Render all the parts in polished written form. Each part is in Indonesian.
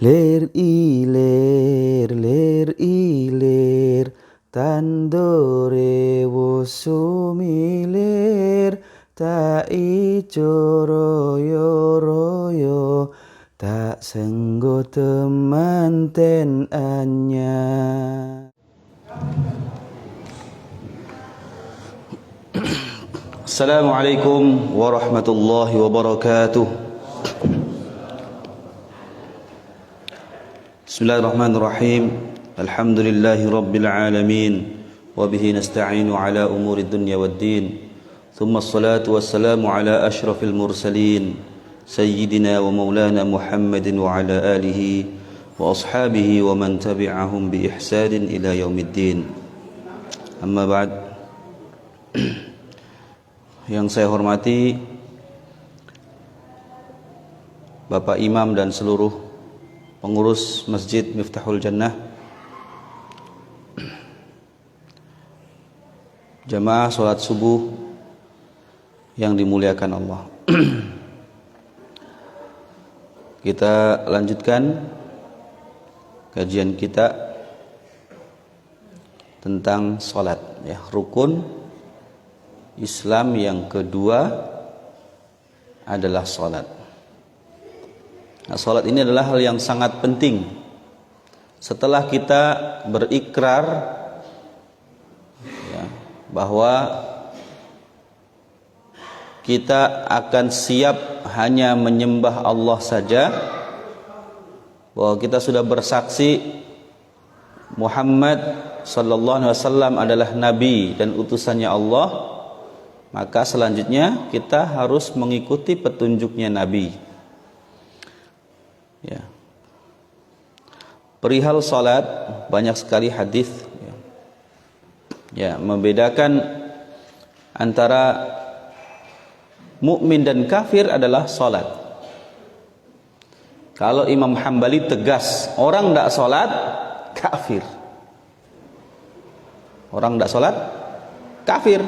ler ilir, tandore wusumilir, tak ijo royo royo, tak senggo temanten anya. Assalamualaikum warahmatullahi wabarakatuh. Bismillahirrahmanirrahim. Alhamdulillahi rabbil alamin. Wabihi nasta'inu ala umuri dunya waddin. Thumma assalatu wassalamu ala ashrafil mursalin, Sayyidina wa maulana Muhammadin wa ala alihi wa ashabihi wa man tabi'ahum bi ihsanin ila yaumiddin. Amma ba'd. Yang saya hormati Bapak Imam dan seluruh pengurus Masjid Miftahul Jannah, jamaah sholat subuh yang dimuliakan Allah. Kita lanjutkan kajian kita tentang sholat, ya, rukun Islam yang kedua adalah sholat. Nah, sholat ini adalah hal yang sangat penting. Setelah kita berikrar, ya, bahwa kita akan siap hanya menyembah Allah saja, bahwa kita sudah bersaksi Muhammad sallallahu alaihi wasallam adalah nabi dan utusannya Allah, maka selanjutnya kita harus mengikuti petunjuknya Nabi. Ya. Perihal salat banyak sekali hadis, ya, membedakan antara mukmin dan kafir adalah salat. Kalau Imam Hambali tegas, orang tidak salat kafir. Orang tidak salat kafir.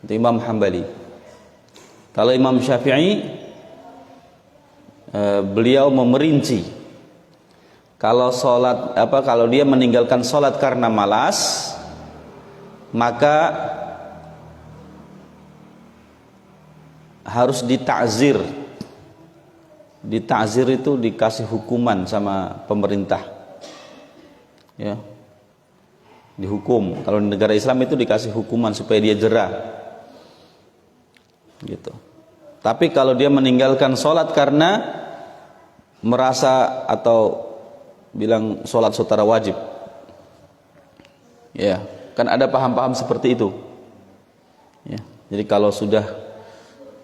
Itu Imam Hambali. Kalau Imam Syafi'i, beliau memerinci. Kalau kalau dia meninggalkan salat karena malas, maka harus ditakzir. Ditakzir itu dikasih hukuman sama pemerintah, ya, dihukum. Kalau di negara Islam itu dikasih hukuman supaya dia jera, gitu. Tapi kalau dia meninggalkan sholat karena merasa atau bilang sholat setara wajib, ya, kan ada paham-paham seperti itu, ya. Jadi kalau sudah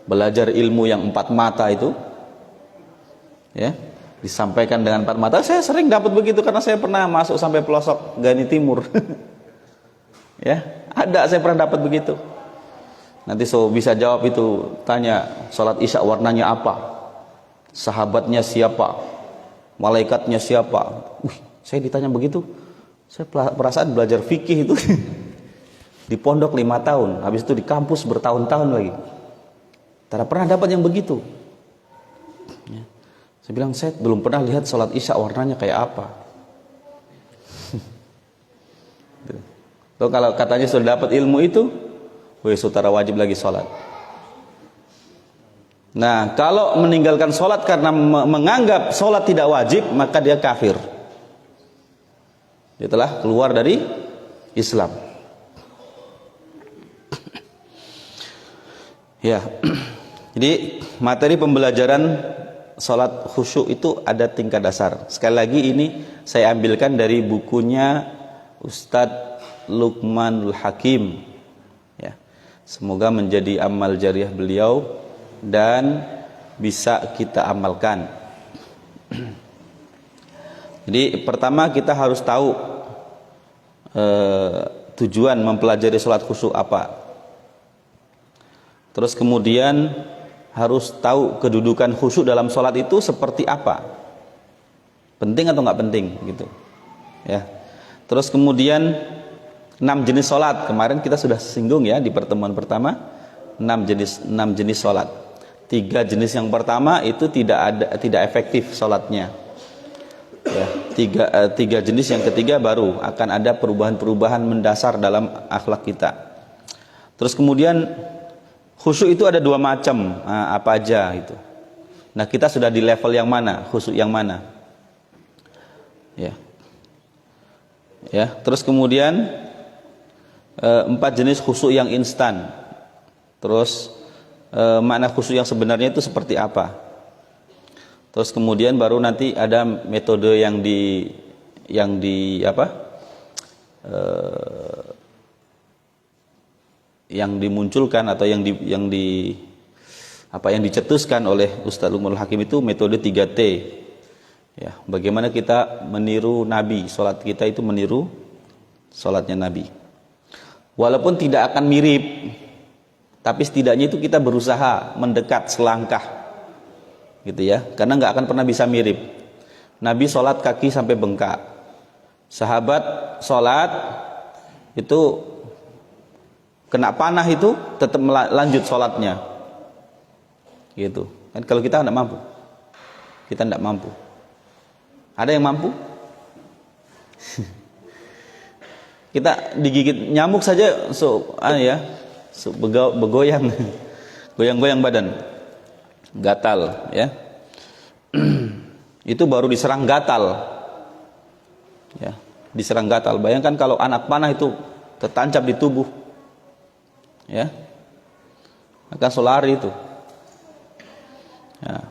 belajar ilmu yang 4 mata itu, ya, disampaikan dengan 4 mata, saya sering dapat begitu karena saya pernah masuk sampai pelosok Gani Timur. Ya, ada, saya pernah dapat begitu. Nanti bisa jawab itu, tanya sholat isya warnanya apa, sahabatnya siapa, malaikatnya siapa. Saya ditanya begitu, saya perasaan belajar fikih itu di pondok 5 tahun, habis itu di kampus bertahun-tahun lagi, tidak pernah dapat yang begitu, ya. Saya bilang, saya belum pernah lihat sholat isya warnanya kayak apa. Tuh, kalau katanya sudah dapat ilmu itu, saudara wajib lagi sholat. Nah, kalau meninggalkan sholat karena menganggap sholat tidak wajib, maka dia kafir. Dia telah keluar dari Islam. Ya, jadi materi pembelajaran sholat khusyuk itu ada tingkat dasar. Sekali lagi ini saya ambilkan dari bukunya Ustadz Luqmanul Hakim. Ya, semoga menjadi amal jariah beliau dan bisa kita amalkan. Jadi pertama kita harus tahu tujuan mempelajari sholat khusyuk apa. Terus kemudian harus tahu kedudukan khusyuk dalam sholat itu seperti apa, penting atau nggak penting, gitu, ya. Terus kemudian 6 jenis sholat, kemarin kita sudah singgung ya di pertemuan pertama, 6 jenis sholat. 3 jenis yang pertama itu tidak efektif sholatnya, Ya, tiga jenis. Yang ketiga baru akan ada perubahan-perubahan mendasar dalam akhlak kita. Terus kemudian khusyuk itu ada dua macam, apa aja itu. Nah, kita sudah di level yang mana? Khusyuk yang mana? Ya. Ya, terus kemudian 4 jenis khusyuk yang instan. Terus makna khusyuk yang sebenarnya itu seperti apa? Terus kemudian baru nanti ada metode yang dimunculkan atau yang dicetuskan oleh Ustaz Luqmanul Hakim, itu metode 3T. Ya, bagaimana kita meniru Nabi, salat kita itu meniru salatnya Nabi. Walaupun tidak akan mirip, tapi setidaknya itu kita berusaha mendekat selangkah. Gitu ya, karena nggak akan pernah bisa mirip. Nabi sholat kaki sampai bengkak, sahabat sholat itu kena panah itu tetap lanjut sholatnya, gitu kan. Kalau kita nggak mampu, ada yang mampu? Kita digigit nyamuk saja begoyang goyang-goyang badan, gatal ya. Itu baru diserang gatal ya, diserang gatal. Bayangkan kalau anak panah itu tertancap di tubuh ya, akan solari itu ya.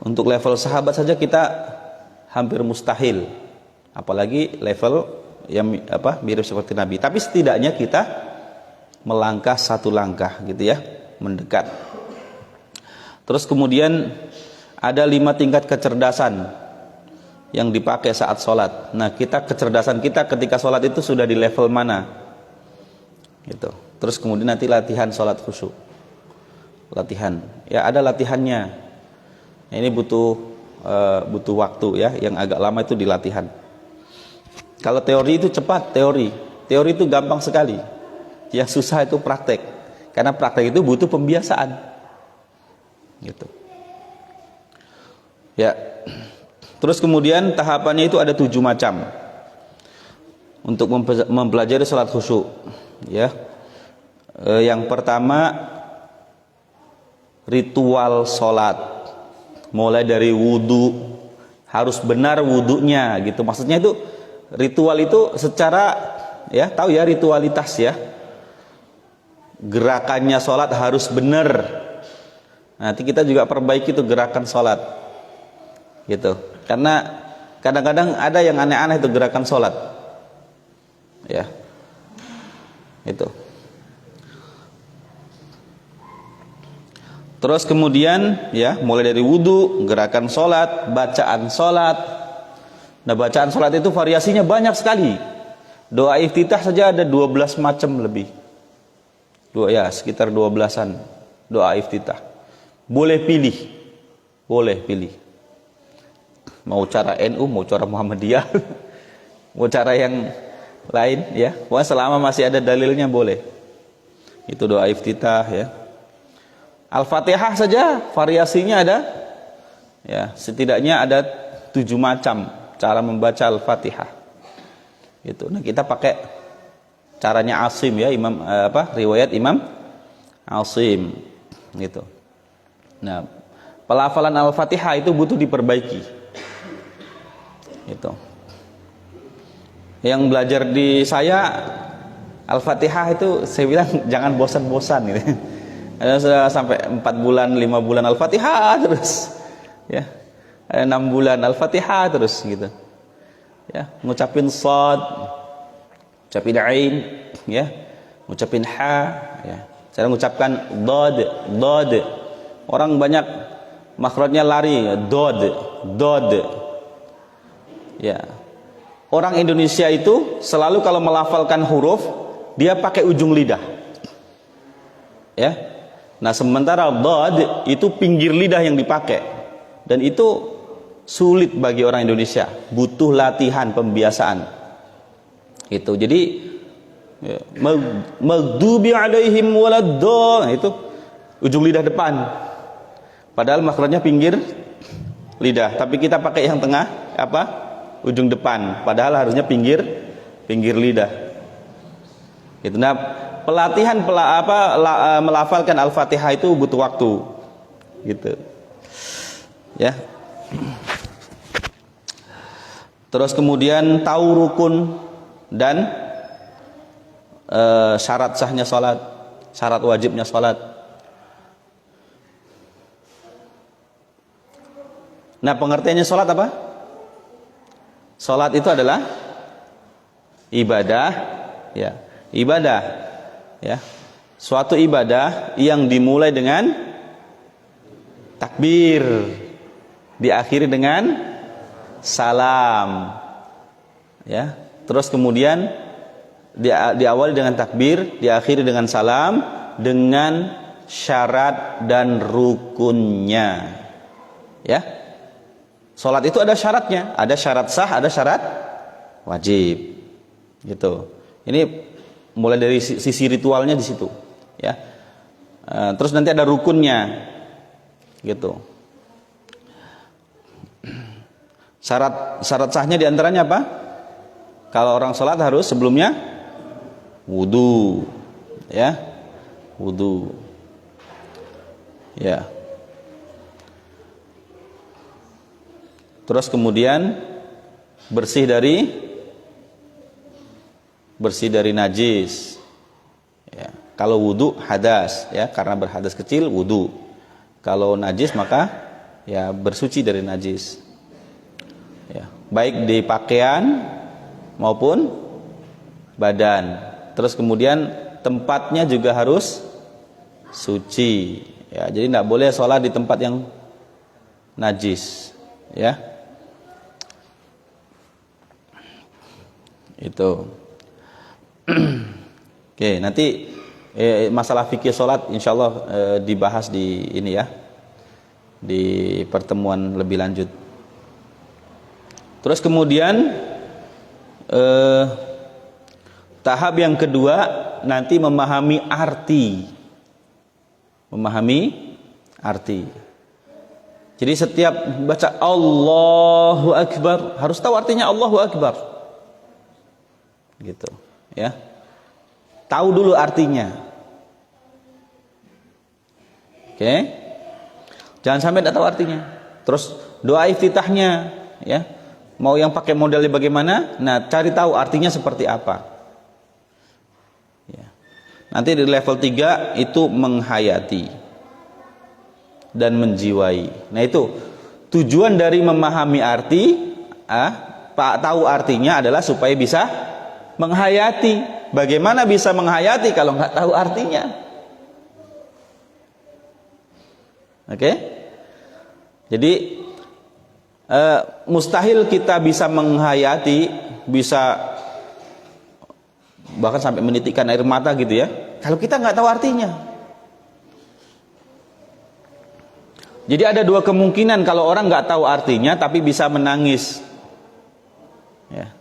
Untuk level sahabat saja kita hampir mustahil, apalagi level yang mirip seperti Nabi. Tapi setidaknya kita melangkah satu langkah gitu ya, mendekat. Terus kemudian ada 5 tingkat kecerdasan yang dipakai saat sholat. Nah, kecerdasan kita ketika sholat itu sudah di level mana? Gitu. Terus kemudian nanti latihan sholat khusyuk. Latihan, ya ada latihannya. Ini butuh waktu ya, yang agak lama itu di latihan. Kalau teori itu cepat, teori itu gampang sekali. Yang susah itu praktek, karena praktek itu butuh pembiasaan. Gitu ya. Terus kemudian tahapannya itu ada 7 macam untuk mempelajari salat khusyuk ya. Yang pertama, ritual salat, mulai dari wudu, harus benar wudunya gitu. Maksudnya itu ritual itu secara ya, tahu ya ritualitas ya, gerakannya salat harus benar. Nanti kita juga perbaiki itu gerakan sholat gitu, karena kadang-kadang ada yang aneh-aneh itu gerakan sholat ya. Itu terus kemudian ya, mulai dari wudu, gerakan sholat, bacaan sholat. Nah, bacaan sholat itu variasinya banyak sekali. Doa iftitah saja ada 12 macam lebih, sekitar 12-an doa iftitah. Boleh pilih, mau cara NU, mau cara Muhammadiyah, mau cara yang lain ya. Wah, selama masih ada dalilnya boleh. Itu doa iftitah ya. Al-Fatihah saja variasinya ada ya, setidaknya ada 7 macam cara membaca Al-Fatihah. Gitu. Nah, kita pakai caranya Asim ya, riwayat Imam Asim gitu. Nah, pelafalan Al-Fatihah itu butuh diperbaiki. Itu. Yang belajar di saya Al-Fatihah itu saya bilang jangan bosan-bosan gitu. Ada sudah sampai 4 bulan, 5 bulan Al-Fatihah terus. Ya. Ada 6 bulan Al-Fatihah terus gitu. Ya, ngucapin shad, ngucapin ain, ya. Ngucapin ha, ya. Saya mengucapkan dod. Orang banyak makhrajnya lari, dod. Ya. Orang Indonesia itu selalu kalau melafalkan huruf dia pakai ujung lidah. Ya. Nah, sementara dod itu pinggir lidah yang dipakai. Dan itu sulit bagi orang Indonesia, butuh latihan, pembiasaan. Itu. Jadi maghdubi alaihim waladdallin, itu ujung lidah depan. Padahal makhrajnya pinggir lidah, tapi kita pakai yang tengah apa? Ujung depan, padahal harusnya pinggir lidah. Itu. Nah, pelatihan melafalkan Al-Fatihah itu butuh waktu. Gitu. Ya. Terus kemudian tahu rukun dan syarat sahnya salat, syarat wajibnya salat. Nah, pengertiannya salat apa? Salat itu adalah ibadah, ya, ibadah, ya, suatu ibadah yang dimulai dengan takbir, diakhiri dengan salam, ya, terus kemudian diawali dengan takbir, diakhiri dengan salam, dengan syarat dan rukunnya, ya. Salat itu ada syaratnya, ada syarat sah, ada syarat wajib, gitu. Ini mulai dari sisi ritualnya di situ, ya. Terus nanti ada rukunnya, gitu. Syarat sahnya diantaranya apa? Kalau orang salat harus sebelumnya wudu, ya, wudu, ya. Terus kemudian bersih dari najis, ya. Kalau wudu hadas, ya, karena berhadas kecil wudu. Kalau najis maka ya bersuci dari najis, ya, baik di pakaian maupun badan. Terus kemudian tempatnya juga harus suci, ya. Jadi tidak boleh sholat di tempat yang najis, ya. Itu. Oke, nanti masalah fikih sholat insyaallah dibahas di ini, ya, di pertemuan lebih lanjut. Terus kemudian tahap yang kedua nanti memahami arti. Jadi setiap baca Allahu Akbar harus tahu artinya Allahu Akbar, gitu, ya. Tahu dulu artinya. Oke. Jangan sampai tidak tahu artinya. Terus doa iftitahnya, ya. Mau yang pakai modelnya bagaimana? Nah, cari tahu artinya seperti apa. Ya. Nanti di level 3 itu menghayati dan menjiwai. Nah, itu tujuan dari memahami arti, tahu artinya adalah supaya bisa menghayati. Bagaimana bisa menghayati kalau nggak tahu artinya? Oke? Jadi mustahil kita bisa menghayati, bisa bahkan sampai menitikkan air mata gitu, ya, kalau kita nggak tahu artinya. Jadi ada dua kemungkinan kalau orang nggak tahu artinya tapi bisa menangis, ya.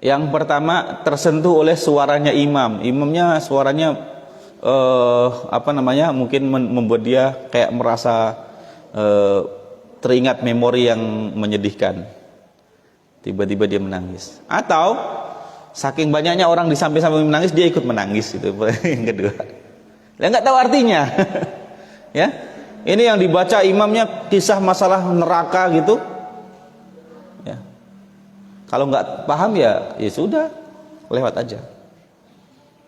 Yang pertama, tersentuh oleh suaranya imam. Imamnya suaranya mungkin membuat dia kayak merasa teringat memori yang menyedihkan. Tiba-tiba dia menangis. Atau saking banyaknya orang di samping-samping menangis, dia ikut menangis, itu yang kedua. Dia nggak tahu artinya. Ya. Ini yang dibaca imamnya kisah masalah neraka gitu. Ya. Kalau nggak paham ya sudah, lewat aja,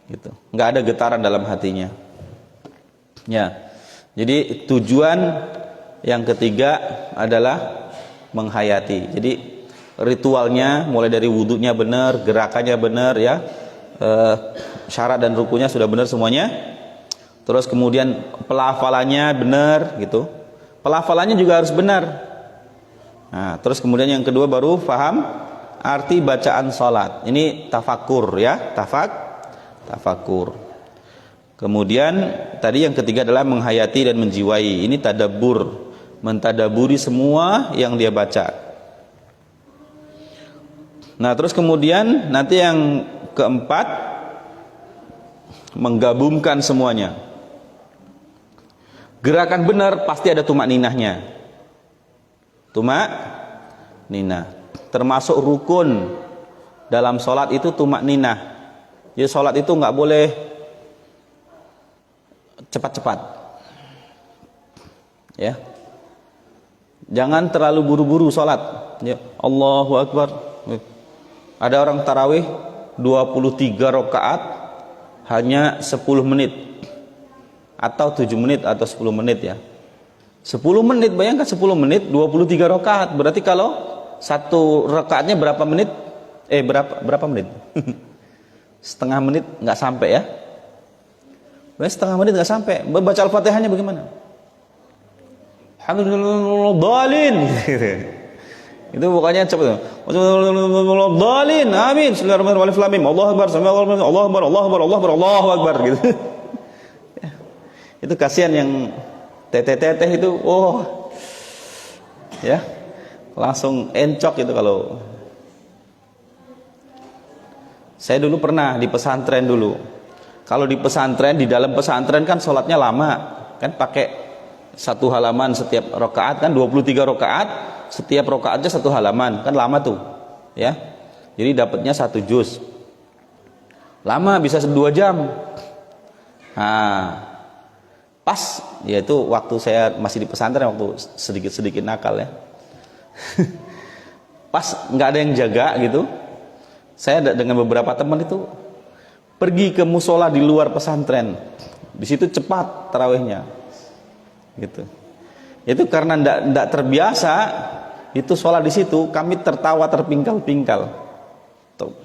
gitu. Nggak ada getaran dalam hatinya, ya. Jadi tujuan yang ketiga adalah menghayati. Jadi ritualnya mulai dari wudunya benar, gerakannya benar, ya, syarat dan rukunnya sudah benar semuanya. Terus kemudian pelafalannya benar, gitu. Pelafalannya juga harus benar. Nah, terus kemudian yang kedua baru paham arti bacaan salat. Ini tafakur, ya, tafakur. Kemudian tadi yang ketiga adalah menghayati dan menjiwai. Ini tadabbur, mentadaburi semua yang dia baca. Nah, terus kemudian nanti yang keempat, menggabungkan semuanya. Gerakan benar pasti ada tumakninahnya. Tumak nina. Termasuk rukun dalam sholat itu tumak nina. Jadi sholat itu nggak boleh cepat-cepat, ya. Jangan terlalu buru-buru sholat. Ya. Allahu Akbar. Ada orang tarawih 23 rakaat hanya 10 menit atau 7 menit atau 10 menit ya. 10 menit, bayangkan 10 menit 23 rakaat. Berarti kalau satu rakaatnya berapa menit? Berapa menit? Setengah menit nggak sampai ya. Setengah menit nggak sampai. Baca Al-Fatihahnya bagaimana? Alhamdulillah. Itu pokoknya cepat. Alhamdulillah. Amin. Bismillahirrahmanirrahim. Allahu Akbar. Allahu Akbar. Allahu Akbar. Allahu Akbar gitu. Itu kasihan yang teteh-teteh itu, oh, ya, langsung encok itu kalau. Saya dulu pernah di pesantren dulu. Kalau di pesantren, di dalam pesantren kan sholatnya lama, kan pakai satu halaman setiap rakaat kan 23 rakaat, setiap rakaatnya satu halaman, kan lama tuh, ya. Jadi dapatnya 1 juz. Lama bisa 2 jam. Nah, pas yaitu waktu saya masih di pesantren, waktu sedikit-sedikit nakal ya. Pas nggak ada yang jaga gitu, saya dengan beberapa teman itu pergi ke musola di luar pesantren. Di situ cepat tarawihnya, gitu. Itu karena ndak terbiasa, itu sholat di situ kami tertawa terpingkal-pingkal,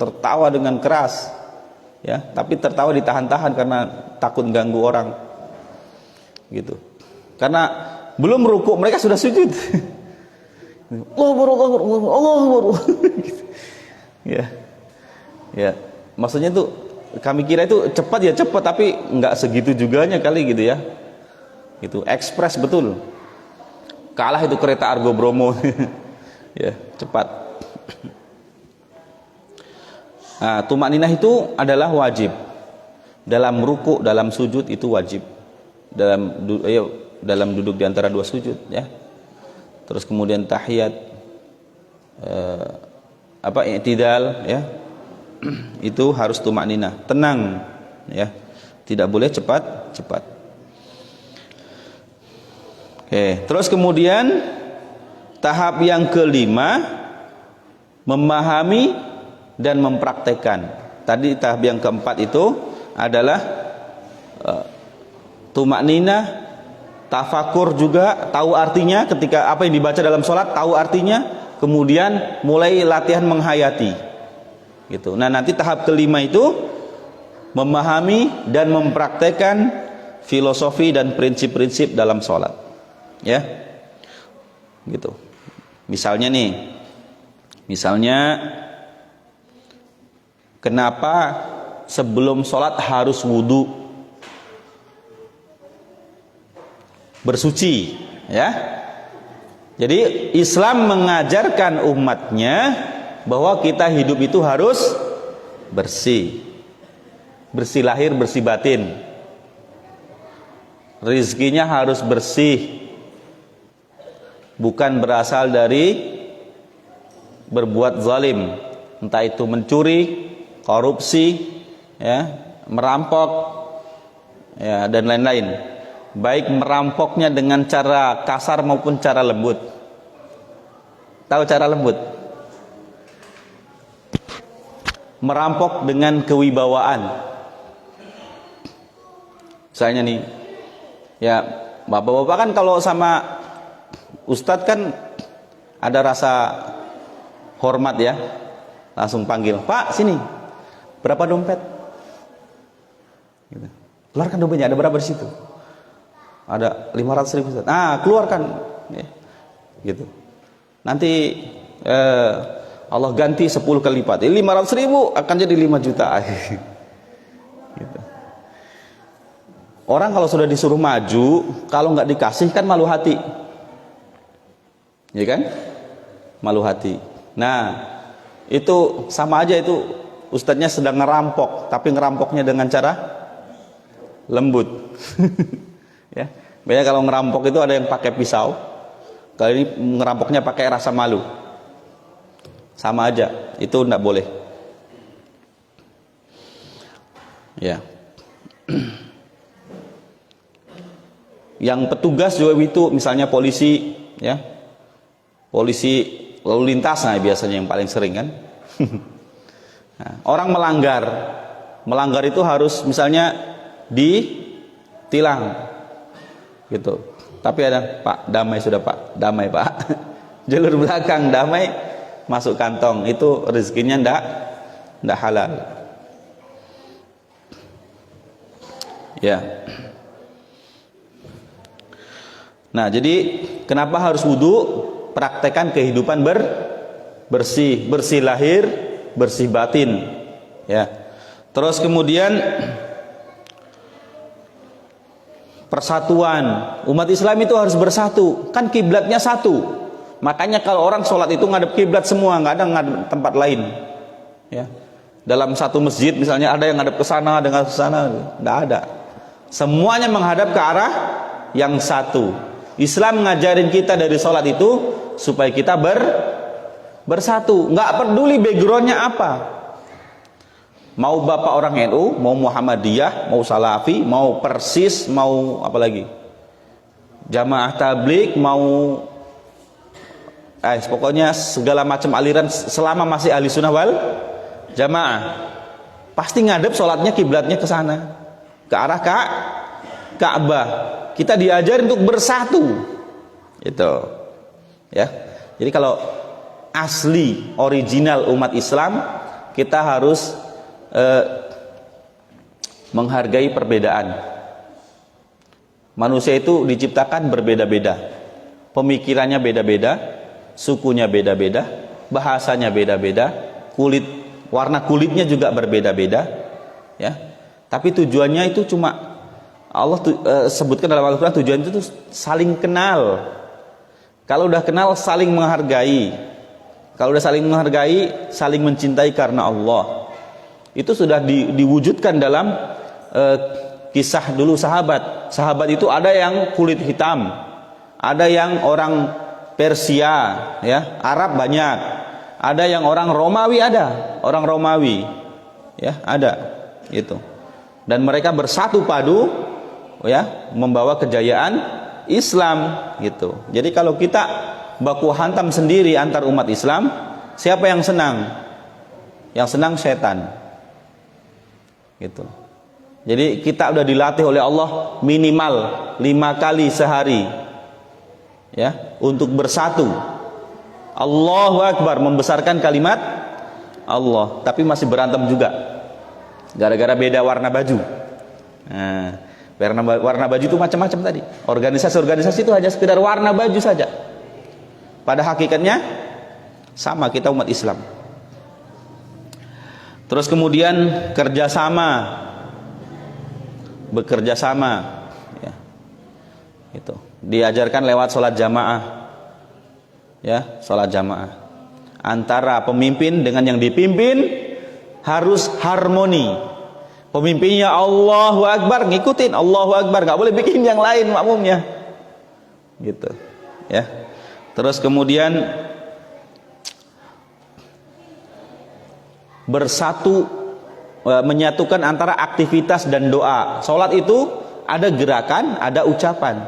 tertawa dengan keras, ya. Tapi tertawa ditahan-tahan karena takut ganggu orang, gitu. Karena belum rukuk mereka sudah sujud. Allah. Ya, ya. Maksudnya tuh kami kira itu cepat ya cepat, tapi nggak segitu juganya kali gitu ya. Gitu, ekspres betul. Kalah itu kereta Argo Bromo. Ya, cepat. Nah, tumak ninah itu adalah wajib. Dalam ruku, dalam sujud itu wajib. Dalam duduk di antara 2 sujud ya. Terus kemudian tahiyat i'tidal ya. Itu harus tumak ninah, tenang ya. Tidak boleh cepat-cepat. Oke, terus kemudian tahap yang kelima, memahami dan mempraktekkan. Tadi tahap yang keempat itu adalah tumak ninah, tafakur juga, tahu artinya ketika apa yang dibaca dalam sholat, tahu artinya, kemudian mulai latihan menghayati, gitu. Nah, nanti tahap kelima itu memahami dan mempraktekkan filosofi dan prinsip-prinsip dalam sholat, ya, gitu. Misalnya kenapa sebelum sholat harus wudu, bersuci, ya. Jadi Islam mengajarkan umatnya bahwa kita hidup itu harus bersih, bersih lahir, bersih batin. Rizkinya harus bersih, bukan berasal dari berbuat zalim, entah itu mencuri, korupsi, ya, merampok, ya, dan lain-lain. Baik merampoknya dengan cara kasar maupun cara lembut. Tahu cara lembut? Merampok dengan kewibawaan. Misalnya nih, ya, bapak-bapak kan kalau sama ustadz kan ada rasa hormat ya, langsung panggil, Pak sini, berapa dompet? Gitu. Keluarkan dompetnya, ada berapa di situ? Ada 500.000. Ah, keluarkan, ya. Gitu. Nanti Allah ganti 10 kali lipat. 500.000 akan jadi 5 juta. Gitu. Orang kalau sudah disuruh maju, kalau nggak dikasih kan malu hati, ya kan? Malu hati. Nah, itu sama aja, itu ustadznya sedang ngerampok, tapi ngerampoknya dengan cara lembut. Ya, biasanya kalau ngerampok itu ada yang pakai pisau, Kalau ini ngerampoknya pakai rasa malu, sama aja, itu tidak boleh. Ya. Yang petugas juga itu, misalnya polisi, ya, polisi lalu lintas, nah biasanya yang paling sering kan. Nah, orang melanggar itu harus misalnya ditilang, gitu. Tapi ada, Pak, damai sudah Pak, damai Pak. Jalur belakang damai, masuk kantong, itu rezekinya ndak halal. Ya. Nah, jadi kenapa harus wudu? Praktekkan kehidupan bersih lahir, bersih batin. Ya. Terus kemudian persatuan. Umat Islam itu harus bersatu. Kan kiblatnya satu. Makanya kalau orang sholat itu ngadep kiblat semua, nggak ada ngadep tempat lain. Ya. Dalam satu masjid misalnya ada yang ngadep ke sana, ada yang ngadep ke sana, nggak ada. Semuanya menghadap ke arah yang satu. Islam ngajarin kita dari sholat itu supaya kita bersatu. Nggak peduli backgroundnya apa. Mau bapak orang NU, mau Muhammadiyah, mau Salafi, mau Persis, mau apa lagi, Jamaah Tabligh, mau pokoknya segala macam aliran, selama masih ahli sunnah wal jamaah, pasti ngadep sholatnya kiblatnya ke sana, ke arah Ka'bah. Kita diajar untuk bersatu, itu, ya. Jadi kalau asli original umat Islam, kita harus menghargai perbedaan. Manusia itu diciptakan berbeda-beda, pemikirannya beda-beda, sukunya beda-beda, bahasanya beda-beda, warna kulitnya juga berbeda-beda, ya. Tapi tujuannya itu cuma Allah sebutkan dalam Al-Quran, tujuan itu saling kenal. Kalau udah kenal, saling menghargai. Kalau udah saling menghargai, saling mencintai karena Allah. Itu sudah diwujudkan dalam kisah dulu sahabat. Sahabat itu ada yang kulit hitam, ada yang orang Persia, ya, Arab banyak, ada yang orang Romawi, orang Romawi, ya, ada, gitu. Dan mereka bersatu padu, ya, membawa kejayaan Islam, gitu. Jadi kalau kita baku hantam sendiri antar umat Islam, siapa yang senang? Yang senang setan, gitu. Jadi kita udah dilatih oleh Allah minimal 5 kali sehari, ya, untuk bersatu. Allahu Akbar, membesarkan kalimat Allah, tapi masih berantem juga gara-gara beda warna baju. Nah, warna baju itu macam-macam tadi. Organisasi itu hanya sekedar warna baju saja. Pada hakikatnya sama, kita umat Islam. Terus kemudian bekerja sama, ya. Itu diajarkan lewat sholat jamaah, ya, sholat jamaah antara pemimpin dengan yang dipimpin harus harmoni. Pemimpinnya Allahu Akbar, ngikutin Allahu Akbar, nggak boleh bikin yang lain makmumnya, gitu, ya. Terus kemudian bersatu, menyatukan antara aktivitas dan doa. Sholat itu ada gerakan, ada ucapan,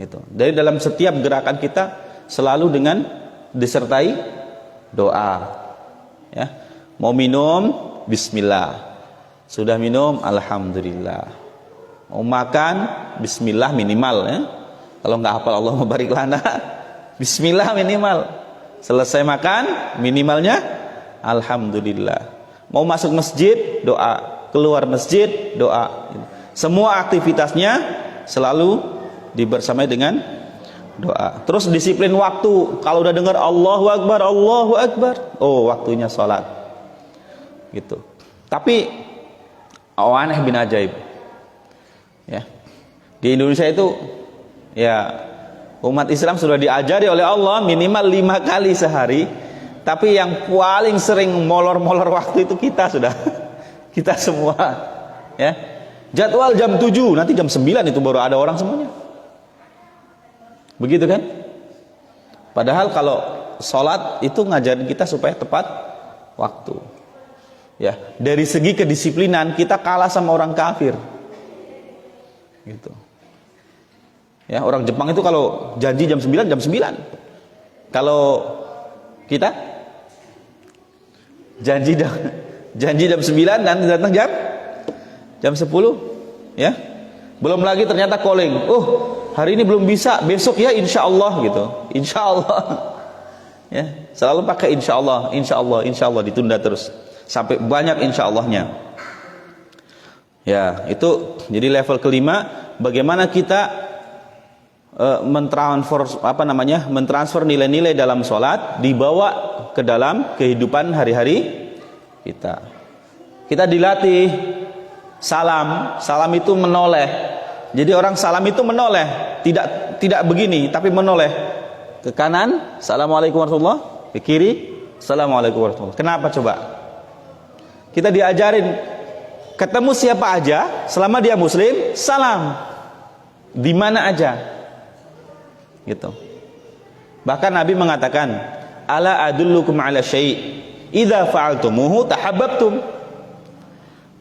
gitu. Dari dalam setiap gerakan kita selalu dengan disertai doa, ya. Mau minum, Bismillah. Sudah minum, Alhamdulillah. Mau makan, Bismillah minimal, ya. Kalau nggak hafal Allahumma barik lana, Bismillah minimal. Selesai makan, minimalnya Alhamdulillah. Mau masuk masjid, doa. Keluar masjid, doa. Semua aktivitasnya selalu dibersamai dengan doa. Terus disiplin waktu. Kalau udah dengar Allahu Akbar, Allahu Akbar, oh waktunya sholat, gitu. Tapi aneh bin ajaib, ya, di Indonesia itu, ya, umat Islam sudah diajari oleh Allah minimal 5 kali sehari, tapi yang paling sering molor-molor waktu itu kita semua, ya. Jadwal jam 7, nanti jam 9 itu baru ada orang semuanya, begitu kan? Padahal kalau sholat itu ngajarin kita supaya tepat waktu. Ya, dari segi kedisiplinan kita kalah sama orang kafir. Gitu. Ya, orang Jepang itu kalau janji jam 9, jam 9. Kalau kita janji jam 9 dan datang jam 10, ya. Belum lagi ternyata calling. Oh, hari ini belum bisa, besok ya insya Allah gitu. Insya Allah. Ya, selalu pakai insya Allah, insya Allah, insya Allah, ditunda terus sampai banyak insya Allahnya. Ya, itu jadi level kelima, bagaimana kita mentransfer nilai-nilai dalam sholat dibawa ke dalam kehidupan hari-hari kita. Kita dilatih salam itu menoleh. Jadi orang salam itu menoleh, tidak begini, tapi menoleh ke kanan, assalamualaikum warahmatullah, ke kiri, assalamualaikum warahmatullah. Kenapa coba? Kita diajarin ketemu siapa aja, selama dia muslim, salam di mana aja, gitu. Bahkan Nabi mengatakan, ala adullukum ala syai' idza fa'altumuhu tahabbabtum.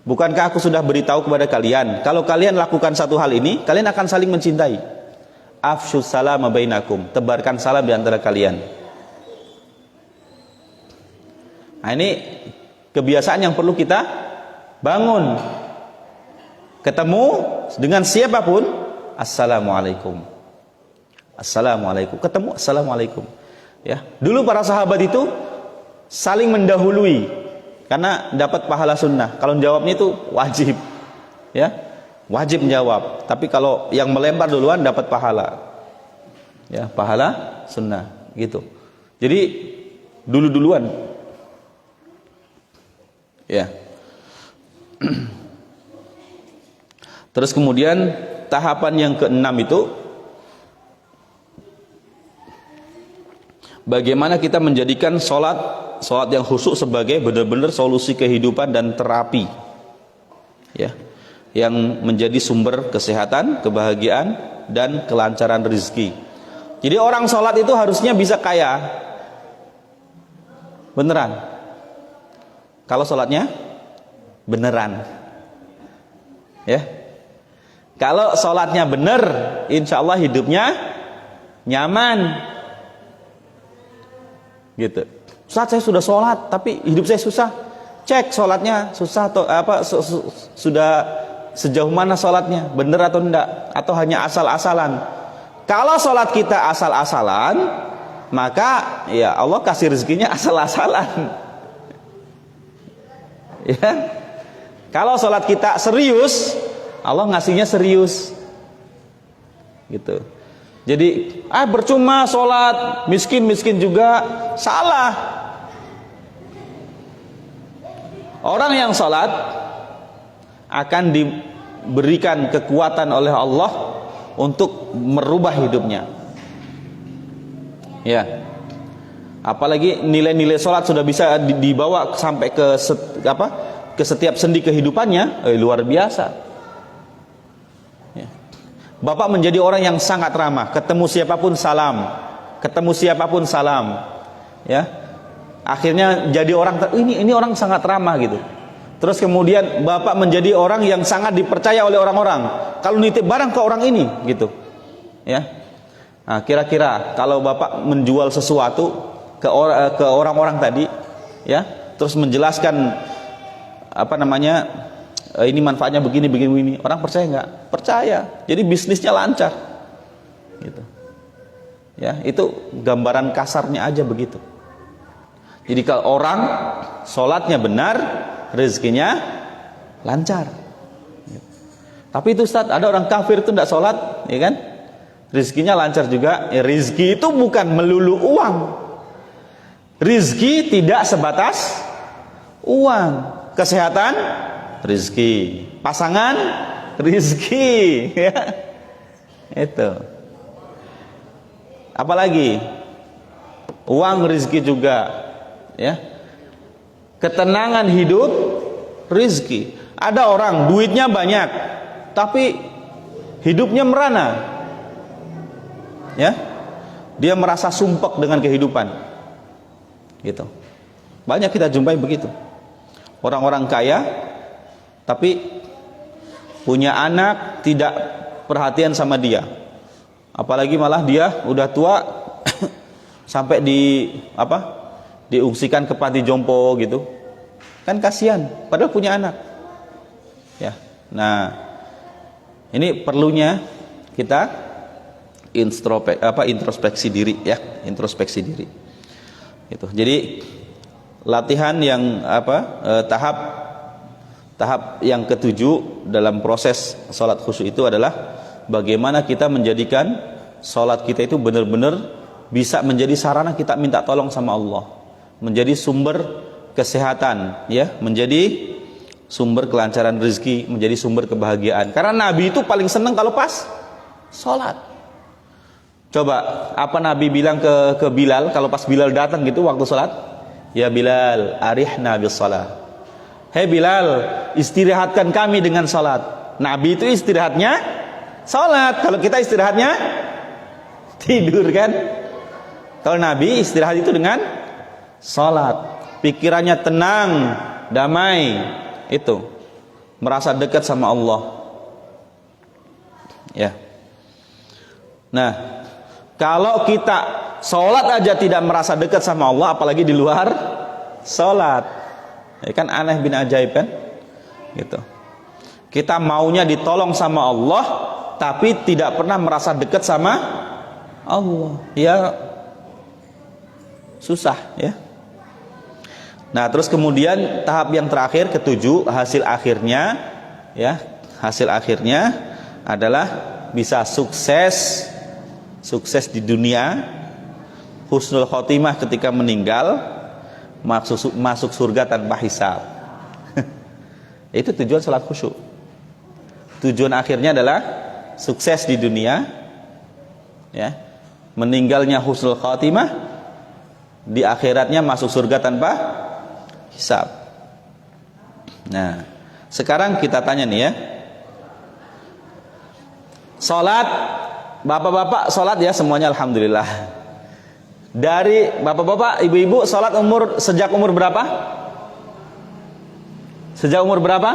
Bukankah aku sudah beritahu kepada kalian, kalau kalian lakukan satu hal ini, kalian akan saling mencintai. Afshus salama bainakum, tebarkan salam di antara kalian. Nah, ini kebiasaan yang perlu kita bangun. Ketemu dengan siapapun, assalamualaikum. Assalamualaikum. Ketemu, assalamualaikum. Ya, dulu para sahabat itu saling mendahului karena dapat pahala sunnah. Kalau jawabnya itu wajib, ya, wajib menjawab. Tapi kalau yang melempar duluan dapat pahala, ya, pahala sunnah, gitu. Jadi duluan, ya. Terus kemudian tahapan yang keenam itu, bagaimana kita menjadikan sholat yang khusyuk sebagai benar-benar solusi kehidupan dan terapi, ya, yang menjadi sumber kesehatan, kebahagiaan, dan kelancaran rezeki. Jadi orang sholat itu harusnya bisa kaya, beneran. Kalau sholatnya beneran, ya. Kalau sholatnya bener, insya Allah hidupnya nyaman, gitu. Ustaz, saya sudah sholat tapi hidup saya susah. Cek sholatnya susah atau apa, sudah sejauh mana sholatnya, bener atau enggak, atau hanya asal-asalan. Kalau sholat kita asal-asalan, maka ya Allah kasih rezekinya asal-asalan. Ya. Kalau sholat kita serius, Allah ngasihnya serius, gitu. Jadi percuma sholat, miskin juga, salah. Orang yang sholat akan diberikan kekuatan oleh Allah untuk merubah hidupnya, ya. Apalagi nilai-nilai sholat sudah bisa dibawa sampai ke setiap sendi kehidupannya, luar biasa, ya. Bapak menjadi orang yang sangat ramah, ketemu siapapun salam, ya. Akhirnya jadi orang, ini orang sangat ramah, gitu. Terus kemudian bapak menjadi orang yang sangat dipercaya oleh orang-orang. Kalau nitip barang ke orang ini, gitu, ya. Nah, kira-kira kalau bapak menjual sesuatu ke orang-orang tadi, ya, terus menjelaskan ini manfaatnya begini, orang percaya nggak? Percaya. Jadi bisnisnya lancar, gitu. Ya, itu gambaran kasarnya aja begitu. Jadi kalau orang sholatnya benar, rezekinya lancar. Tapi itu Ustaz, ada orang kafir itu tidak sholat, ya kan? Rezekinya lancar juga. Ya, rezeki itu bukan melulu uang. Rezeki tidak sebatas uang. Kesehatan, rezeki. Pasangan, rezeki. Ya. Itu. Apalagi uang, rezeki juga. Ya, ketenangan hidup, rizki. Ada orang duitnya banyak, tapi hidupnya merana, ya. Dia merasa sumpek dengan kehidupan. Gitu. Banyak kita jumpai begitu. Orang-orang kaya tapi punya anak tidak perhatian sama dia. Apalagi malah dia udah tua sampai diungsikan ke panti jompo gitu. Kan kasihan, padahal punya anak. Ya. Nah, ini perlunya kita introspeksi diri ya, introspeksi diri. Itu. Jadi latihan yang tahap yang ketujuh dalam proses sholat khusyuk itu adalah bagaimana kita menjadikan sholat kita itu benar-benar bisa menjadi sarana kita minta tolong sama Allah, menjadi sumber kesehatan, ya, menjadi sumber kelancaran rezeki, menjadi sumber kebahagiaan. Karena Nabi itu paling senang kalau pas sholat. Coba apa Nabi bilang ke Bilal kalau pas Bilal datang gitu waktu sholat? Ya Bilal, arihna bis salat. Hei Bilal, istirahatkan kami dengan salat. Nabi itu istirahatnya salat. Kalau kita istirahatnya tidur kan? Kalau Nabi istirahat itu dengan salat. Pikirannya tenang, damai. Itu. Merasa dekat sama Allah. Ya. Nah, kalau kita sholat aja tidak merasa dekat sama Allah, apalagi di luar sholat, ya kan aneh bin ajaib kan, gitu. Kita maunya ditolong sama Allah, tapi tidak pernah merasa dekat sama Allah, ya susah, ya. Nah, terus kemudian tahap yang terakhir ketujuh, hasil akhirnya, ya, hasil akhirnya adalah bisa sukses di dunia, husnul khotimah ketika meninggal, masuk surga tanpa hisab. Itu tujuan salat khusyuk. Tujuan akhirnya adalah sukses di dunia, ya, meninggalnya husnul khotimah, di akhiratnya masuk surga tanpa hisab. Nah, sekarang kita tanya nih ya, salat, bapak-bapak salat ya semuanya alhamdulillah. Dari bapak-bapak, ibu-ibu salat sejak umur berapa? Sejak umur berapa?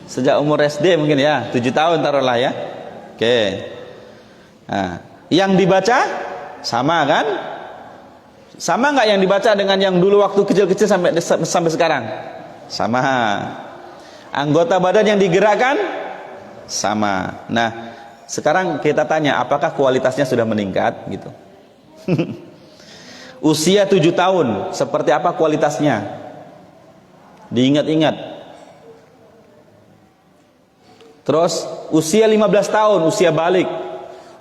Sejak umur SD mungkin ya, 7 tahun taruhlah ya. Oke. Nah, yang dibaca sama kan? Sama nggak yang dibaca dengan yang dulu waktu kecil-kecil sampai sekarang? Sama. Anggota badan yang digerakkan sama. Nah, sekarang kita tanya, apakah kualitasnya sudah meningkat gitu? Usia 7 tahun, seperti apa kualitasnya? Diingat-ingat. Terus usia 15 tahun, usia balik,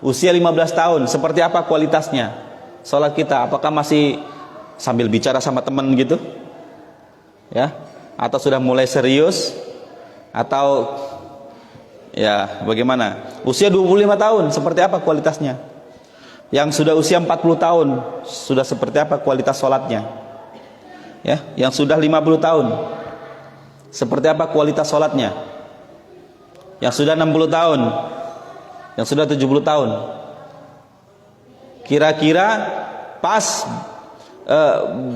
usia 15 tahun, seperti apa kualitasnya? Salat kita, apakah masih sambil bicara sama teman gitu? Ya, atau sudah mulai serius? Atau ya bagaimana? Usia 25 tahun, seperti apa kualitasnya? Yang sudah usia 40 tahun, sudah seperti apa kualitas sholatnya? Ya, yang sudah 50 tahun, seperti apa kualitas sholatnya? Yang sudah 60 tahun, yang sudah 70 tahun, kira-kira pas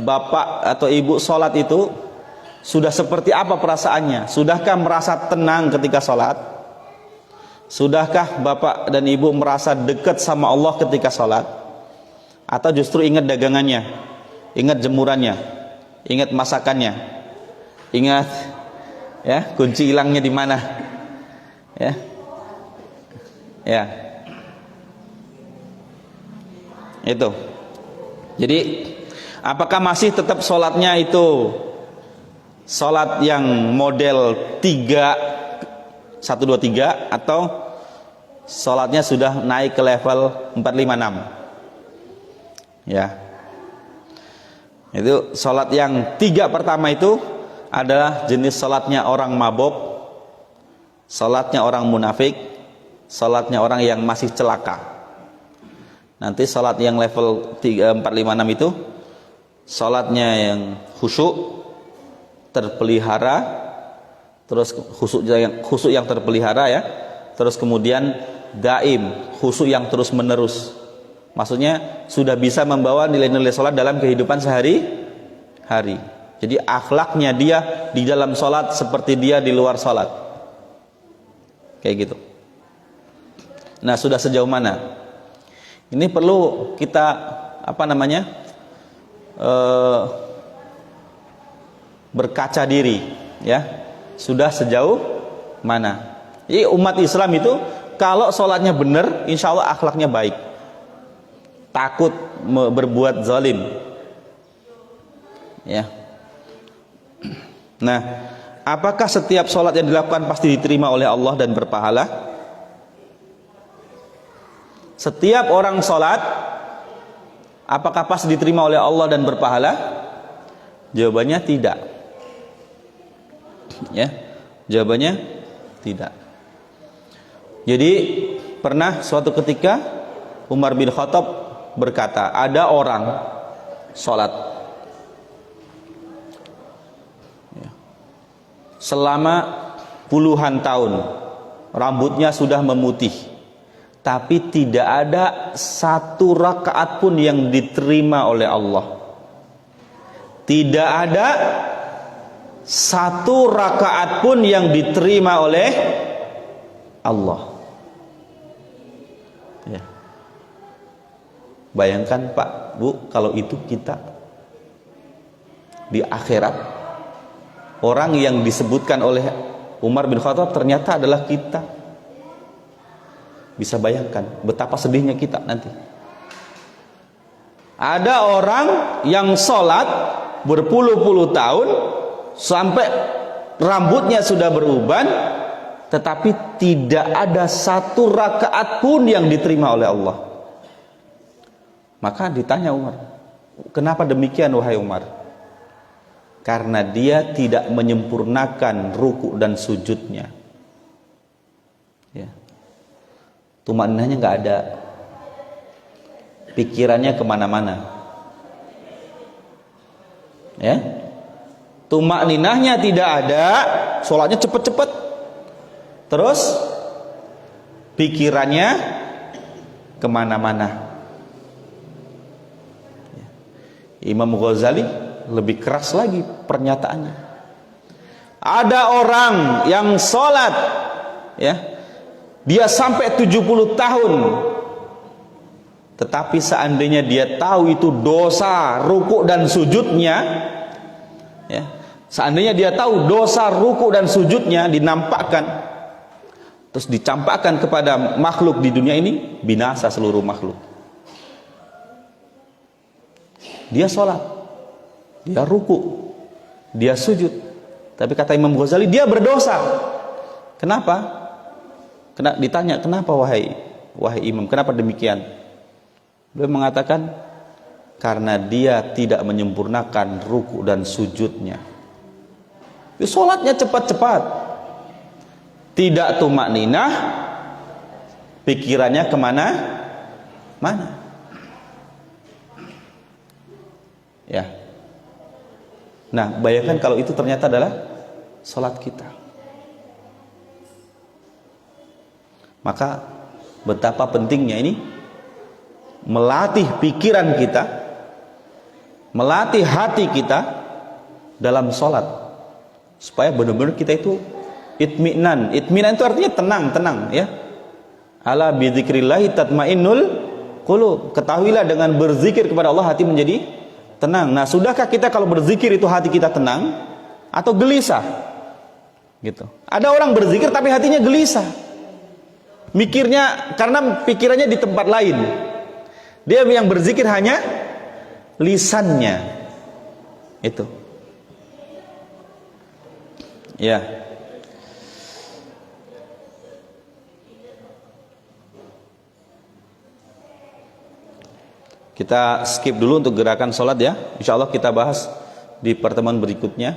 bapak atau ibu sholat itu sudah seperti apa perasaannya? Sudahkah merasa tenang ketika sholat? Sudahkah bapak dan ibu merasa dekat sama Allah ketika sholat? Atau justru ingat dagangannya, ingat jemurannya, ingat masakannya, ingat ya kunci hilangnya di mana? Ya, ya, itu. Jadi apakah masih tetap sholatnya itu sholat yang model 3 1 2 3 atau sholatnya sudah naik ke level 4 5 6? Ya. Itu sholat yang 3 pertama itu adalah jenis sholatnya orang mabuk, sholatnya orang munafik, sholatnya orang yang masih celaka. Nanti sholat yang level 3 4 5 6 itu sholatnya yang khusyuk, terpelihara, terus khusyuk yang terpelihara ya, terus kemudian daim, khusyuk yang terus menerus, Maksudnya sudah bisa membawa nilai-nilai sholat dalam kehidupan sehari-hari. Jadi akhlaknya dia di dalam sholat seperti dia di luar sholat. Kayak gitu. Nah, sudah sejauh mana? Ini perlu kita berkaca diri, ya. Sudah sejauh mana? Jadi umat Islam itu kalau sholatnya benar, insya Allah akhlaknya baik. Takut berbuat zalim, ya. Nah, apakah setiap sholat yang dilakukan pasti diterima oleh Allah dan berpahala? Setiap orang sholat, apakah pasti diterima oleh Allah dan berpahala? Jawabannya tidak. Ya, jawabannya tidak. Jadi pernah suatu ketika Umar bin Khattab berkata, ada orang sholat selama puluhan tahun, rambutnya sudah memutih, tapi tidak ada satu rakaat pun yang diterima oleh Allah. Tidak ada satu rakaat pun yang diterima oleh Allah. Ya. Bayangkan Pak, Bu, kalau itu kita di akhirat, orang yang disebutkan oleh Umar bin Khattab ternyata adalah kita. Bisa bayangkan betapa sedihnya kita nanti. Ada orang yang sholat berpuluh-puluh tahun sampai rambutnya sudah beruban, tetapi tidak ada satu rakaat pun yang diterima oleh Allah. Maka ditanya Umar, kenapa demikian wahai Umar? Karena dia tidak menyempurnakan ruku dan sujudnya. Ya. Tumakninahnya nggak ada, pikirannya kemana-mana. Ya, tumakninahnya tidak ada, sholatnya cepet-cepet, terus pikirannya kemana-mana. Ya. Imam Ghazali lebih keras lagi pernyataannya. Ada orang yang sholat, ya, dia sampai 70 tahun, tetapi seandainya dia tahu itu dosa ruku dan sujudnya, ya, seandainya dia tahu dosa ruku dan sujudnya dinampakkan, terus dicampakkan kepada makhluk di dunia ini, binasa seluruh makhluk. Dia sholat, dia ruku, dia sujud, tapi kata Imam Ghazali dia berdosa. Kenapa? Ditanya, kenapa wahai imam, kenapa demikian? Beliau mengatakan, karena dia tidak menyempurnakan ruku dan sujudnya. Sholatnya cepat-cepat, tidak tumakninah, pikirannya kemana-mana. Ya. Nah, bayangkan kalau itu ternyata adalah sholat kita. Maka betapa pentingnya ini melatih pikiran kita, melatih hati kita dalam sholat, supaya benar-benar kita itu itminan. Itminan itu artinya tenang, ya. Ala bidzikrillahi tatmainnul qulub. Ketahuilah dengan berzikir kepada Allah hati menjadi tenang. Nah, sudahkah kita kalau berzikir itu hati kita tenang atau gelisah? Gitu. Ada orang berzikir tapi hatinya gelisah. Mikirnya karena pikirannya di tempat lain. Dia yang berzikir hanya lisannya. Itu. Ya. Kita skip dulu untuk gerakan sholat ya. Insya Allah kita bahas di pertemuan berikutnya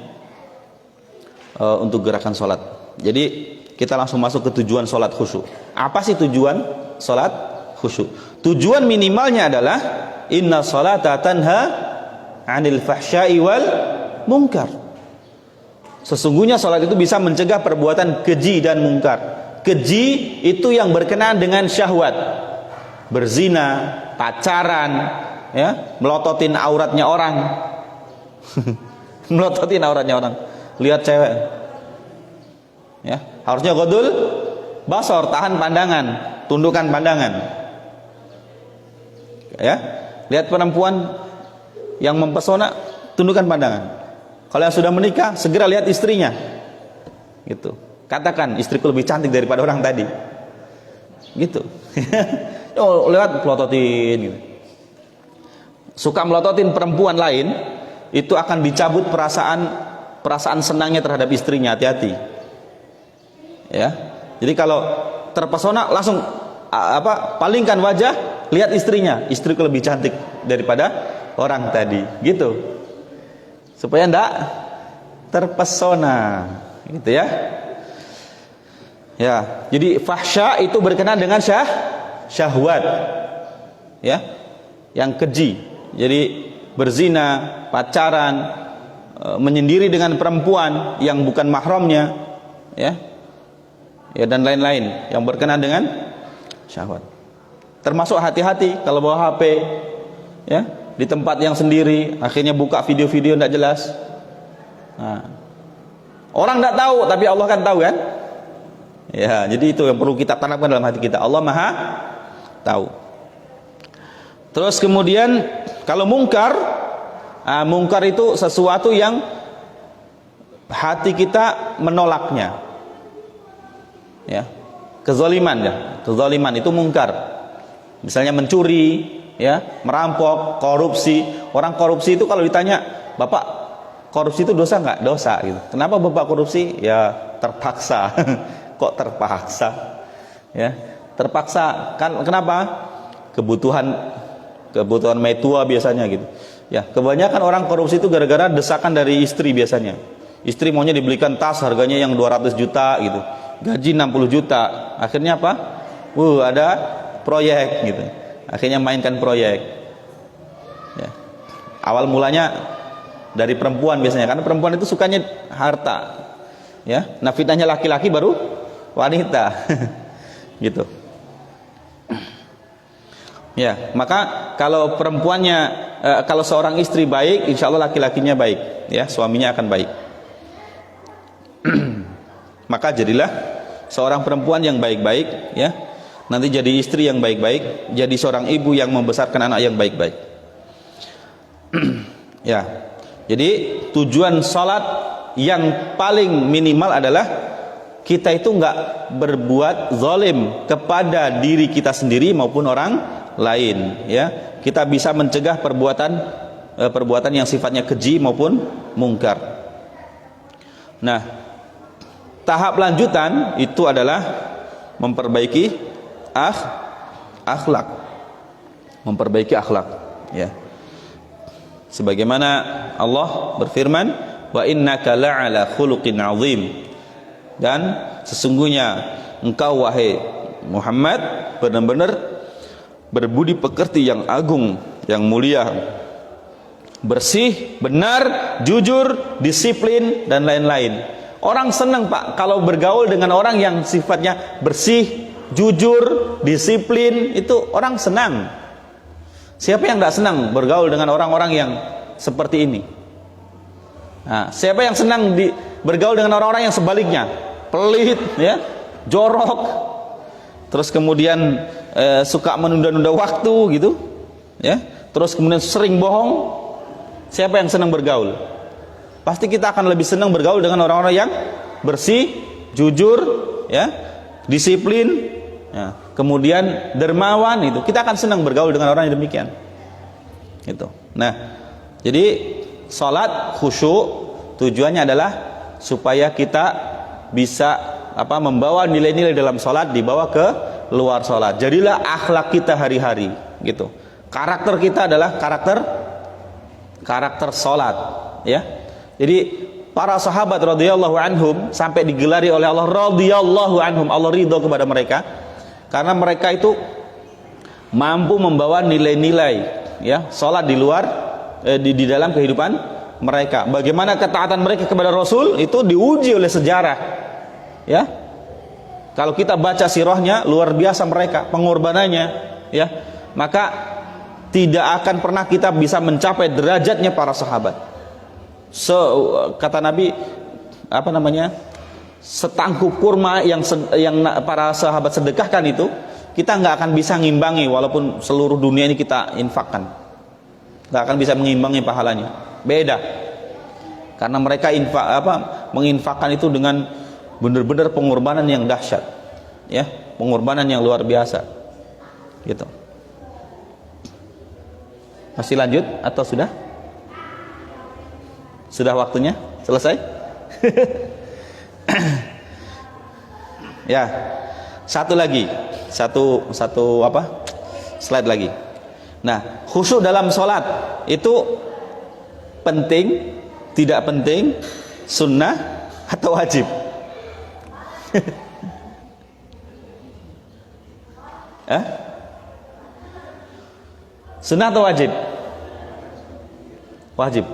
untuk gerakan sholat. Jadi kita langsung masuk ke tujuan sholat khusyuk. Apa sih tujuan sholat khusyuk? Tujuan minimalnya adalah inna sholata tanha 'anil fahsya'i wal munkar. Sesungguhnya sholat itu bisa mencegah perbuatan keji dan mungkar. Keji itu yang berkenaan dengan syahwat. berzina, pacaran, ya, melototin auratnya orang. Melototin auratnya orang. Lihat cewek. Ya, harusnya ghadul basar, tahan pandangan, tundukkan pandangan. Ya, lihat perempuan yang mempesona, tundukkan pandangan. Kalau yang sudah menikah, segera lihat istrinya. Gitu. Katakan, istriku lebih cantik daripada orang tadi. Gitu. Oh, lewat melototin gitu. Suka melototin perempuan lain, itu akan dicabut perasaan senangnya terhadap istrinya. Hati-hati. Ya. Jadi kalau terpesona langsung palingkan wajah, lihat istrinya. Istriku lebih cantik daripada orang tadi. Gitu. Supaya ndak terpesona. Gitu ya. Ya, jadi fahsya itu berkenaan dengan syahwat. Ya. Yang keji. Jadi berzina, pacaran, menyendiri dengan perempuan yang bukan mahramnya, ya. Ya, dan lain-lain yang berkenaan dengan syahwat. Termasuk hati-hati kalau bawa HP, ya, di tempat yang sendiri, akhirnya buka video-video tidak jelas. Nah, orang tidak tahu, tapi Allah kan tahu kan? Ya, jadi itu yang perlu kita tanamkan dalam hati kita. Allah Maha tahu. Terus kemudian kalau mungkar itu sesuatu yang hati kita menolaknya. Ya. Kezaliman ya. Kezaliman itu mungkar. Misalnya mencuri, ya, merampok, korupsi. Orang korupsi itu kalau ditanya, "Bapak, korupsi itu dosa enggak?" Dosa gitu. Kenapa Bapak korupsi? Ya, terpaksa. Kok terpaksa? Ya, terpaksa. Kan kenapa? Kebutuhan metua biasanya gitu. Ya, kebanyakan orang korupsi itu gara-gara desakan dari istri biasanya. Istri maunya dibelikan tas harganya yang 200 juta gitu. Gaji 60 juta. Akhirnya apa? Ada proyek gitu. Akhirnya mainkan proyek. Ya. Awal mulanya dari perempuan biasanya, karena perempuan itu sukanya harta. Ya, nah fitnahnya laki-laki baru wanita. Gitu. Ya, maka kalau perempuannya, kalau seorang istri baik, insya Allah laki-lakinya baik, ya, suaminya akan baik. Maka jadilah seorang perempuan yang baik-baik, ya, nanti jadi istri yang baik-baik, jadi seorang ibu yang membesarkan anak yang baik-baik. Ya, jadi tujuan salat yang paling minimal adalah kita itu enggak berbuat zalim kepada diri kita sendiri maupun orang lain, ya. Kita bisa mencegah perbuatan yang sifatnya keji maupun mungkar. Nah, tahap lanjutan itu adalah memperbaiki akhlak. Memperbaiki akhlak, ya. Sebagaimana Allah berfirman, "Wa innaka la'ala khuluqin 'azim." Dan sesungguhnya engkau wahai Muhammad benar-benar berbudi pekerti yang agung, yang mulia, bersih, benar, jujur, disiplin, dan lain-lain. Orang senang, Pak, kalau bergaul dengan orang yang sifatnya bersih, jujur, disiplin. Itu orang senang. Siapa yang tidak senang bergaul dengan orang-orang yang seperti ini? Nah, siapa yang senang bergaul dengan orang-orang yang sebaliknya, pelit, ya, jorok, terus kemudian suka menunda-nunda waktu gitu, ya, terus kemudian sering bohong? Siapa yang senang bergaul? Pasti kita akan lebih senang bergaul dengan orang-orang yang bersih, jujur, ya, disiplin, ya, kemudian dermawan. Itu kita akan senang bergaul dengan orang yang demikian. Gitu. Nah, jadi salat khusyuk tujuannya adalah supaya kita bisa membawa nilai-nilai dalam salat dibawa ke luar salat. Jadilah akhlak kita hari-hari, gitu. Karakter kita adalah karakter salat, ya. Jadi para sahabat radhiyallahu anhum sampai digelari oleh Allah radhiyallahu anhum, Allah ridho kepada mereka karena mereka itu mampu membawa nilai-nilai, ya, salat di luar di dalam kehidupan mereka. Bagaimana ketaatan mereka kepada Rasul itu diuji oleh sejarah, ya. Kalau kita baca sirahnya, luar biasa mereka pengorbanannya, ya, maka tidak akan pernah kita bisa mencapai derajatnya para sahabat. Kata Nabi, apa namanya, setangkup kurma yang para sahabat sedekahkan itu, kita nggak akan bisa ngimbangi walaupun seluruh dunia ini kita infakkan, nggak akan bisa mengimbangi pahalanya. Beda, karena mereka menginfakkan itu dengan benar-benar pengorbanan yang dahsyat, ya, pengorbanan yang luar biasa, gitu. Masih lanjut atau sudah? Sudah waktunya? Selesai? Ya, satu lagi, satu apa? Slide lagi. Nah, khusyuk dalam sholat itu penting, tidak penting, sunnah atau wajib? Sunnah atau wajib? Wajib.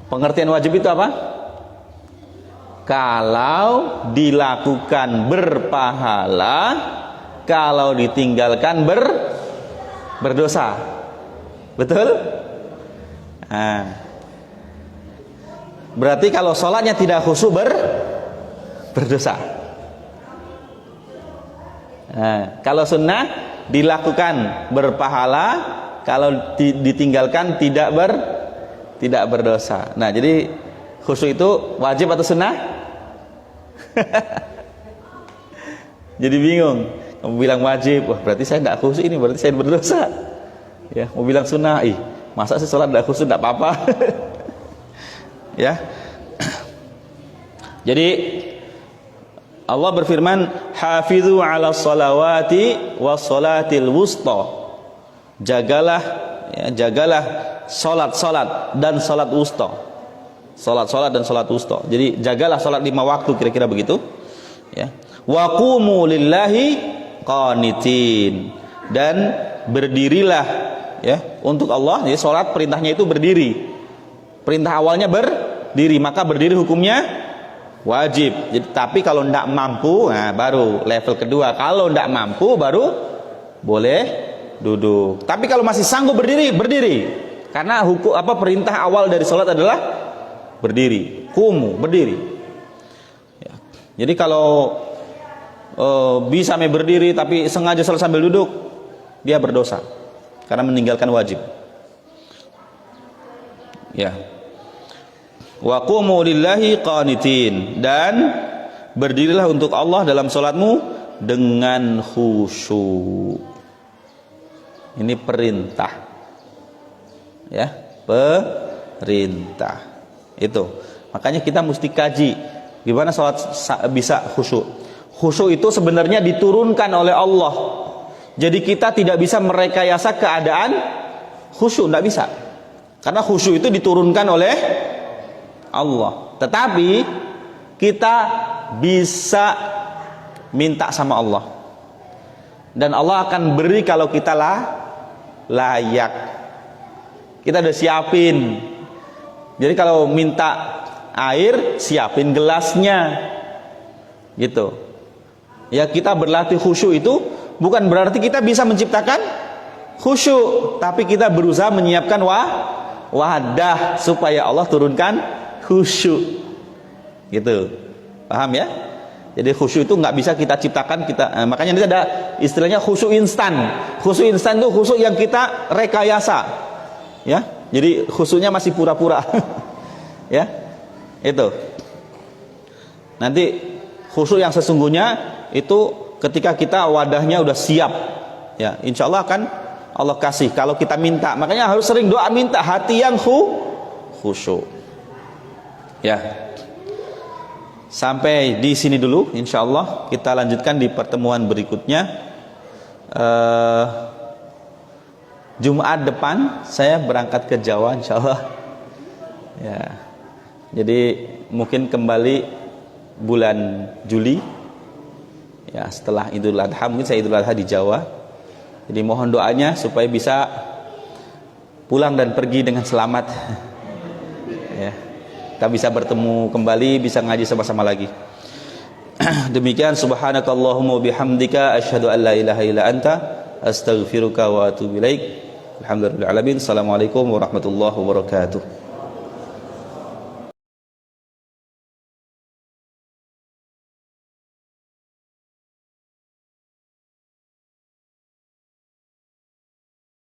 Pengertian wajib itu apa? Kalau dilakukan berpahala, kalau ditinggalkan berdosa. Betul? Nah, berarti kalau sholatnya tidak khusyuk berdosa. Nah, kalau sunnah dilakukan berpahala, kalau ditinggalkan tidak berdosa. Nah, jadi khusyuk itu wajib atau sunnah? Jadi bingung. Kamu bilang wajib, wah berarti saya tidak khusyuk, ini berarti saya berdosa. Ya, mau bilang sunnah, masa saya sholat tidak khusyuk, tidak apa-apa. Ya. Jadi Allah berfirman, hafizu ala salawati was salatil wusta. Jagalah salat dan salat wusta. Salat dan salat wusta. Jadi jagalah salat 5 waktu, kira-kira begitu. Ya. Wa qumu lillahi qanitin. Dan berdirilah, ya, untuk Allah. Jadi salat perintahnya itu berdiri. Perintah awalnya berdiri, maka berdiri hukumnya wajib. Jadi, tapi kalau tidak mampu, nah baru level kedua. Kalau tidak mampu, baru boleh duduk. Tapi kalau masih sanggup berdiri. Karena perintah awal dari sholat adalah berdiri. Kumu, berdiri. Ya. Jadi kalau bisa berdiri tapi sengaja sholat sambil duduk, dia berdosa karena meninggalkan wajib. Ya. Wa qumu lillahi qanitin, dan berdirilah untuk Allah dalam salatmu dengan khusyuk. Ini perintah. Ya, perintah. Itu. Makanya kita mesti kaji gimana salat bisa khusyuk. Khusyuk itu sebenarnya diturunkan oleh Allah. Jadi kita tidak bisa merekayasa keadaan khusyuk, tidak bisa. Karena khusyuk itu diturunkan oleh Allah. Tetapi kita bisa minta sama Allah, dan Allah akan beri kalau kita layak. Kita udah siapin. Jadi kalau minta air, siapin gelasnya, gitu. Ya, kita berlatih khusyuk itu bukan berarti kita bisa menciptakan khusyuk, tapi kita berusaha menyiapkan wadah supaya Allah turunkan khusyuk, gitu. Paham ya? Jadi khusyuk itu nggak bisa kita ciptakan, makanya ini ada istilahnya khusyuk instan. Khusyuk instan itu khusyuk yang kita rekayasa, ya. Jadi khusyuknya masih pura-pura. Ya, itu. Nanti khusyuk yang sesungguhnya itu ketika kita wadahnya udah siap, ya, insya Allah akan Allah kasih kalau kita minta. Makanya harus sering doa minta hati yang khusyuk. Ya, sampai di sini dulu. Insya Allah kita lanjutkan di pertemuan berikutnya. Jumat depan saya berangkat ke Jawa, insya Allah. Ya, jadi mungkin kembali bulan Juli. Ya, setelah Idul Adha, mungkin saya Idul Adha di Jawa. Jadi mohon doanya supaya bisa pulang dan pergi dengan selamat. Ya. Kita bisa bertemu kembali, bisa ngaji sama-sama lagi. Demikian, subhanakallahumma bihamdika asyhadu an la ilaha illa anta astaghfiruka wa atubu ilaik. Alhamdulillahirabbil alamin. Assalamualaikum warahmatullahi wabarakatuh.